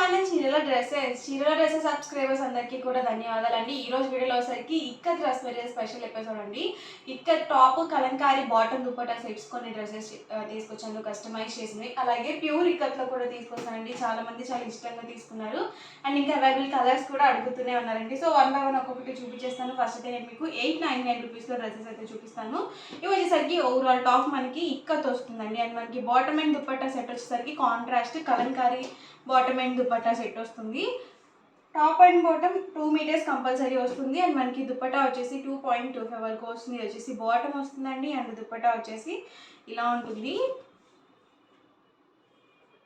Channel చీరల dresses subscribers అందరికీ కూడా ధన్యవాదాలండి. ఈ రోజు వీడియోలో వచ్చేసరికి ikat dress material special episode అండి. Ikat top kalamkari bottom dupatta sets కొన్ని డ్రెస్సెస్ తీసుకొచ్చాను కస్టమైజ్ చేసినవి. అలాగే ప్యూర్ ఇక్కత్లో కూడా తీసుకొచ్చానండి. చాలా మంది చాలా ఇష్టంగా తీసుకున్నారు అండ్ ఇంకా అవైలబుల్ కలర్స్ కూడా అడుగుతూనే ఉన్నారండి. సో వన్ బై వన్ ఒక్కొక్కటి చూపించేస్తాను. ఫస్ట్ అయితే నేను మీకు 899 రూపీస్లో డ్రెస్సెస్ అయితే చూపిస్తాను. ఇవి వచ్చేసరికి ఓవరాల్ టాప్ మనకి ఇక్కత్ వస్తుందండి అండ్ మనకి బాటమ్ అండ్ దుపట్టా సెట్ వచ్చేసరికి contrast kalamkari bottom and dupatta set వస్తుంది. Top and bottom 2 metres compulsory వస్తుంది అండ్ మనకి దుపట్టా వచ్చేసి 2.25 వరకు వస్తుంది. ఇది వచ్చేసి బాటమ్ వస్తుందండి అండ్ దుపట్టా వచ్చేసి ఇలా ఉంటుంది.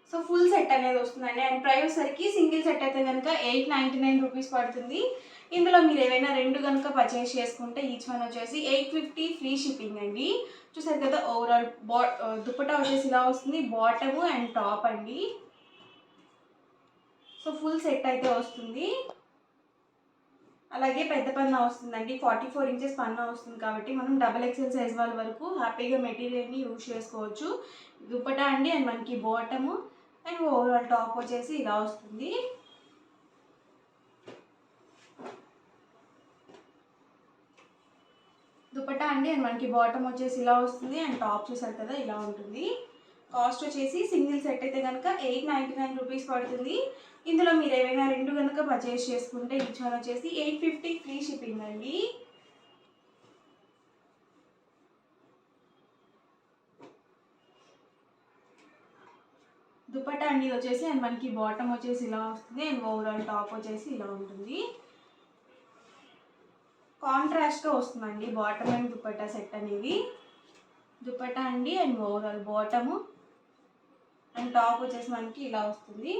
సో ఫుల్ సెట్ అనేది వస్తుందండి అండ్ ప్రైస్ సరికి సింగిల్ సెట్ అయితే కనుక 899 రూపీస్ పడుతుంది. ఇందులో మీరు ఏవైనా రెండు కనుక పర్చేస్ చేసుకుంటే ఈచ్ వన్ వచ్చేసి 850 ఫ్రీ షిప్పింగ్ అండి. చూసారు కదా ఓవరాల్ దుపట్టా వచ్చేసి ఇలా వస్తుంది, బాటమ్ అండ్ టాప్ అండి. సో ఫుల్ సెట్ అయితే వస్తుంది. అలాగే పెద్ద పన్నా వస్తుందండి, 44 ఇంచెస్ పన్నా వస్తుంది కాబట్టి మనం XXL సైజ్ వాళ్ళ వరకు హ్యాపీగా మెటీరియల్ని యూజ్ చేసుకోవచ్చు. దుపట్టా అండి అండ్ మనకి బాటము అండ్ ఓవరాల్ టాప్ వచ్చేసి ఇలా వస్తుంది. దుపట్టా అండి అండ్ మనకి బాటమ్ వచ్చేసి ఇలా వస్తుంది అండ్ టాప్ చూసారు కదా ఇలా ఉంటుంది. కాస్ట్ వచ్చేసి సింగిల్ సెట్ అయితే కనుక 899 రూపీస్ పడుతుంది. ఇందులో మీరు ఏవైనా రెండు కనుక పర్చేస్ చేసుకుంటే ఈచ్ వన్ వచ్చేసి 850 ఫ్రీ షిప్పింగ్ అండి. దుపట్టా అండి వచ్చేసి అండ్ మనకి బాటమ్ వచ్చేసి ఇలా వస్తుంది అండ్ ఓవరాల్ టాప్ వచ్చేసి ఇలా ఉంటుంది. కాంట్రాస్ట్గా వస్తుందండి బాటమ్ అండ్ దుపట్టా సెట్ అనేది. దుపట్టా అండి and overall bottom and top వచ్చేసి మనకి ఇలా వస్తుంది.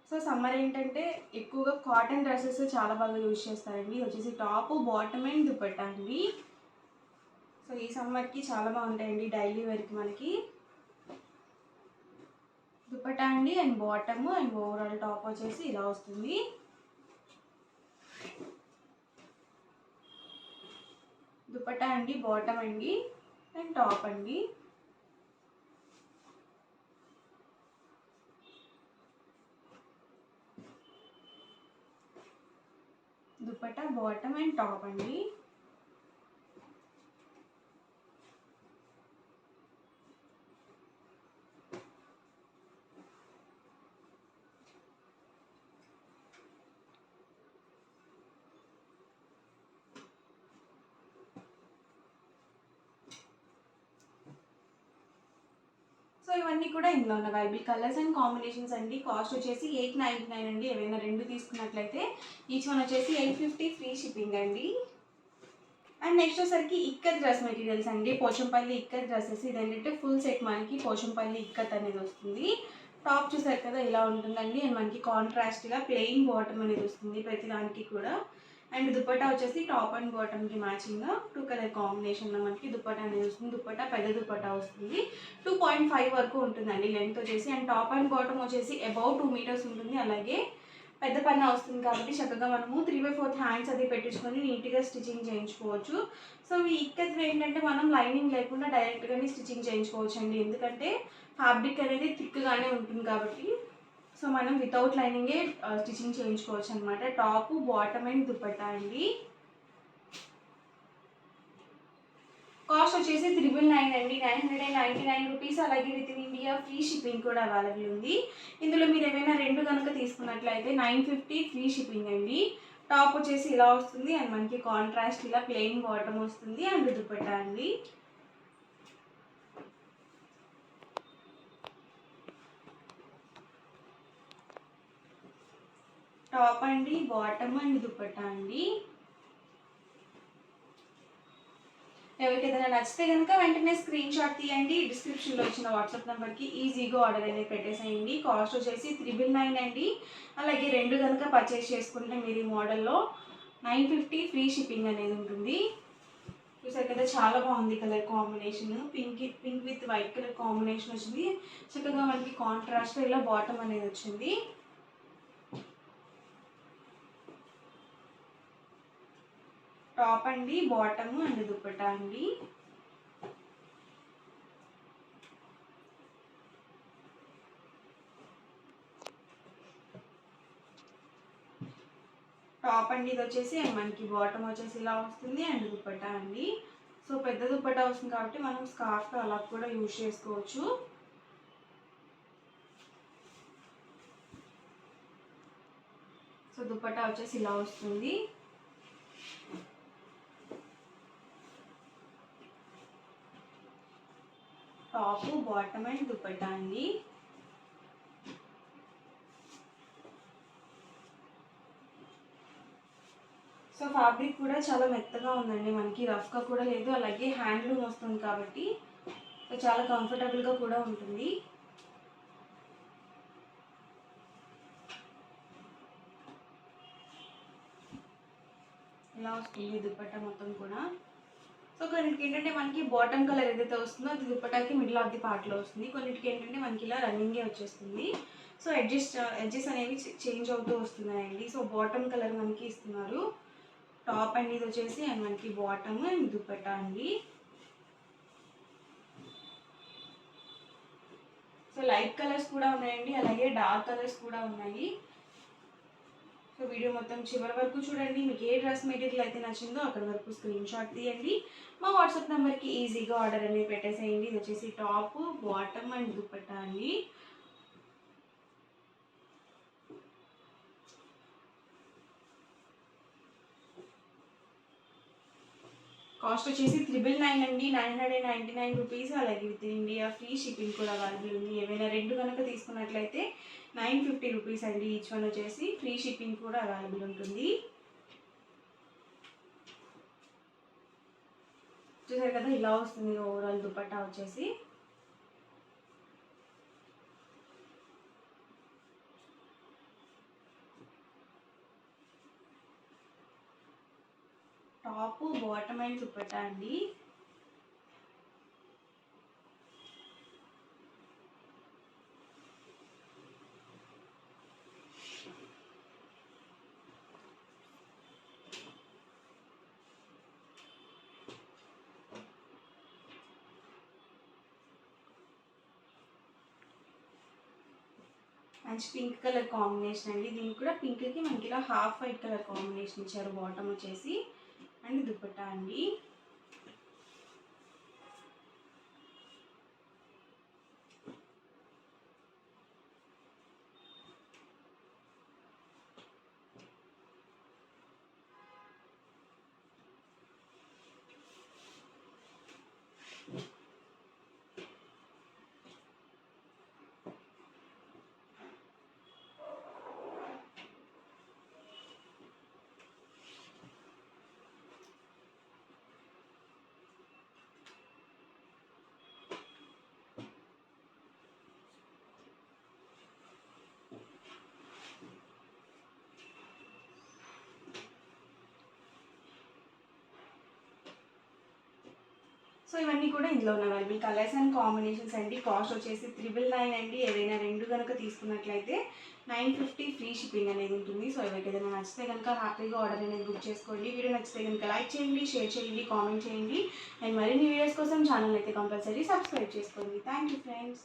సో సమ్మర్ ఏంటంటే ఎక్కువగా కాటన్ డ్రెస్సెస్ చాలా బాగా యూజ్ చేస్తారండి. వచ్చేసి టాప్ బాటమ్ అండ్ దుపట్టా అండి. సో ఈ సమ్మర్కి చాలా బాగుంటాయండి డైలీ వేర్కి మనకి. దుపట్టా అండి and bottom and overall top వచ్చేసి ఇలా వస్తుంది. దుపట్టా అండి బాటమ్ అండి అండ్ టాప్ అండి. దుపట్టా బాటమ్ అండ్ టాప్ అండి. సో ఇవన్నీ కూడా ఇందులో ఉన్న అవైలబుల్ కలర్స్ అండ్ కాంబినేషన్స్ అండి. కాస్ట్ వచ్చేసి 899 అండి. ఏవైనా రెండు తీసుకున్నట్లయితే ఈచ్ వన్ వచ్చేసి 850 ఫ్రీ షిప్పింగ్ అండి. అండ్ నెక్స్ట్ వచ్చేసరికి ఇక్కత్ డ్రెస్ మెటీరియల్స్ అండి. పోచంపల్లి ఇక్కత్ డ్రెస్సెస్. ఇదేంటంటే ఫుల్ సెట్ మనకి పోచంపల్లి ఇక్కత్ అనేది వస్తుంది. టాప్ చూసారు కదా ఇలా ఉంటుందండి అండ్ మనకి కాంట్రాస్ట్గా ప్లెయిన్ బాటమ్ అనేది వస్తుంది ప్రతి దానికి కూడా. అండ్ దుపట్టా వచ్చేసి టాప్ అండ్ బాటమ్కి మ్యాచింగ్గా 2 కలర్ కాంబినేషన్లో మనకి దుపట్టా అనేది వస్తుంది. దుపట్టా పెద్ద దుపట్టా వస్తుంది, 2.5 వరకు ఉంటుందండి లెంత్ వచ్చేసి. అండ్ టాప్ అండ్ బాటమ్ వచ్చేసి అబౌవ్ 2 మీటర్స్ ఉంటుంది. అలాగే పెద్ద పన్నా వస్తుంది కాబట్టి చక్కగా మనము 3/4 హ్యాండ్స్ అది పెట్టించుకొని నీట్గా స్టిచ్చింగ్ చేయించుకోవచ్చు. సో ఈ ఇక్కత్ ఏంటంటే మనం లైనింగ్ లేకుండా డైరెక్ట్గానే స్టిచ్చింగ్ చేయించుకోవచ్చు అండి. ఎందుకంటే ఫ్యాబ్రిక్ అనేది థిక్గానే ఉంటుంది కాబట్టి సో మనం వితౌట్ లైనింగే స్టిచ్చింగ్ చేయించుకోవచ్చు అనమాట. టాప్ బాటమ్ అండ్ దుపట్టా అండి. కాస్ట్ వచ్చేసి 999 అండి, 999 రూపీస్. అలాగే with in India free shipping కూడా అవైలబుల్ ఉంది. ఇందులో మీరు ఏమైనా రెండు కనుక తీసుకున్నట్లయితే 950 ఫ్రీ షిప్పింగ్ అండి. టాప్ వచ్చేసి ఇలా వస్తుంది అండ్ మనకి కాంట్రాస్ట్ ఇలా ప్లెయిన్ బాటమ్ వస్తుంది అండ్ దుపట్టా అండి. టాప్ అండి బాటమ్ అండ్ దుపట్టా అండి. ఎవరికి ఏదైనా నచ్చితే కనుక వెంటనే స్క్రీన్ షాట్ తీయండి. డిస్క్రిప్షన్లో ఇచ్చిన వాట్సాప్ నెంబర్కి ఈజీగా ఆర్డర్ అనేది పెట్టేసేయండి. కాస్ట్ వచ్చేసి 999 అండి. అలాగే రెండు కనుక పర్చేస్ చేసుకుంటే మీరు ఈ మోడల్లో 950 ఫ్రీ షిప్పింగ్ అనేది ఉంటుంది. చూసారు కదా చాలా బాగుంది colour combination. Pink with white colour combination వచ్చింది. చక్కగా మనకి కాంట్రాస్ట్ ఇలా బాటమ్ అనేది వచ్చింది. టాప్ అండి, బాటమ్ అండ్ దుపట్టా అండి. టాప్ అండి ఇది వచ్చేసి, అండ్ మనకి బాటమ్ వచ్చేసి ఇలా వస్తుంది అండ్ దుపట్టా అండి. సో పెద్ద దుపట్టా వస్తుంది కాబట్టి మనం స్కార్ఫ్ అలా కూడా యూజ్ చేసుకోవచ్చు. సో దుపట్టా వచ్చేసి ఇలా వస్తుంది. టాప్, బాటమ్ అండ్ దుపట్టా అండి. సో ఫ్యాబ్రిక్ కూడా చాలా మెత్తగా ఉందండి, మనకి రఫ్గా కూడా లేదు, అలాగే హ్యాండ్లూమ్ వస్తుంది కాబట్టి సో చాలా కంఫర్టబుల్గా కూడా ఉంటుంది. ఇలా వస్తుంది దుపట్టా మొత్తం కూడా. సో కొన్నిటికి ఏంటంటే మనకి బాటమ్ కలర్ ఏదైతే వస్తుందో అది దుపట్టాకి మిడిల్ ఆఫ్ ది పార్ట్లో వస్తుంది, కొన్నిటికి ఏంటంటే మనకి ఇలా రన్నింగే వచ్చేస్తుంది. సో ఎడ్జెస్ అనేవి చేంజ్ అవుతూ వస్తున్నాయండి. సో బాటమ్ కలర్ మనకి ఇస్తున్నారు. టాప్ అండి ఇది వచ్చేసి, అండ్ మనకి బాటమ్ అండ్ దుపట్టా అండి. సో లైట్ కలర్స్ కూడా ఉన్నాయండి, అలాగే డార్క్ కలర్స్ కూడా ఉన్నాయి. సో వీడియో మొత్తం చివరి వరకు చూడండి. మీకు ఏ డ్రెస్ మెటీరియల్ అయితే నచ్చిందో అక్కడ వరకు స్క్రీన్ షాట్ తీయండి. మా వాట్సాప్ నెంబర్కి ఈజీగా ఆర్డర్ అనేది పెట్టేసేయండి. ఇది వచ్చేసి టాప్, బాటమ్ అండ్ దుపట్టా అండి. కాస్ట్ వచ్చేసి 999 అండి, 999 రూపీస్. అలాగే with in India free shipping కూడా అవైలబుల్ ఉంది. ఏవైనా రెండు కనుక తీసుకున్నట్లయితే 950 రూపీస్ అండి. ఈచ్ వన్ వచ్చేసి ఫ్రీ షిప్పింగ్ కూడా అవైలబుల్ ఉంటుంది. చూసారు కదా, ఇలా వస్తుంది ఓవరాల్ దుపట్టా వచ్చేసి. టాప్, బాటమ్ అండ్ దుపట్టా అండి. మంచి పింక్ కలర్ కాంబినేషన్ అండి. దీనికి కూడా పింక్కి మనకి ఇలా హాఫ్ వైట్ కలర్ కాంబినేషన్ ఇచ్చారు బాటమ్ వచ్చేసి, అండ్ దుపట్టా అండి. సో ఇవన్నీ కూడా ఇందులో ఉన్న అవైలబుల్ కలర్స్ అండ్ కాంబినేషన్స్ అండి. కాస్ట్ వచ్చేసి 999 అండి. ఏదైనా రెండు కనుక తీసుకున్నట్లయితే 950 ఫ్రీ షిప్పింగ్ అనేది ఉంటుంది. సో ఎవరికి ఏదైనా నచ్చితే కనుక హ్యాపీగా ఆర్డర్ అనేది బుక్ చేసుకోండి. వీడియో నచ్చితే కనుక లైక్ చేయండి, షేర్ చేయండి, కామెంట్ చేయండి. అండ్ మరిన్ని వీడియోస్ కోసం ఛానల్ అయితే కంపల్సరీ సబ్స్క్రైబ్ చేసుకోండి. Thank you friends.